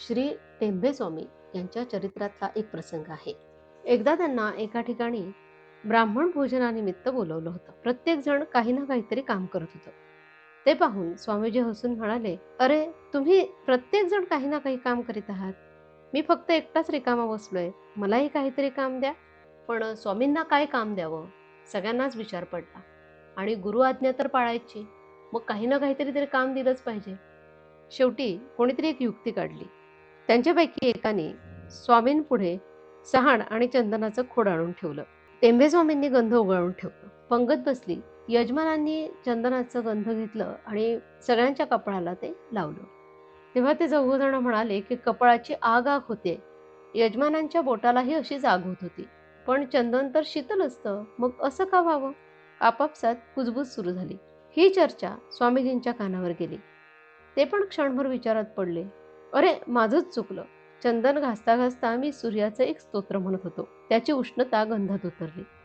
श्री टेंभे स्वामी यांच्या चरित्रातला एक प्रसंग आहे. एकदा त्यांना एका ठिकाणी ब्राह्मण भोजनानिमित्त बोलवलं होतं. प्रत्येक जण काही ना काहीतरी काम करत होतं. ते पाहून स्वामीजी हसून म्हणाले, "अरे, तुम्ही प्रत्येक जण काही ना काही काम करीत आहात. मी फक्त एकटाच रिकामा बसलोय. मलाही काहीतरी काम द्या." पण स्वामींना काय काम द्यावं? सगळ्यांनाच विचार पडला. आणि गुरु आज्ञा तर पाळायची. मग काही ना काहीतरी तरी काम दिलंच पाहिजे. शेवटी कोणीतरी एक युक्ती काढली. त्यांच्यापैकी एकाने स्वामींपुढे सहाण आणि चंदनाचं खोड आणून ठेवलं. टेंभे स्वामींनी गंध उगाळून ठेवलं. पंगत बसली. यजमानांनी चंदनाचं गंध घेतलं आणि सगळ्यांच्या कपाळाला ते लावलं. तेव्हा ते चौघजण म्हणाले, की कपाळाची आग आग होते. यजमानांच्या बोटालाही अशीच आग होत होती. पण चंदन तर शीतल असतं. मग असं का व्हावं? आपापसात कुजबूज सुरू झाली. ही चर्चा स्वामीजींच्या कानावर गेली. ते पण क्षणभर विचारात पडले. अरे, माझंच चुकलं. चंदन घासता घासता मी सूर्याचं एक स्तोत्र म्हणत होतो. त्याची उष्णता गंधात उतरली.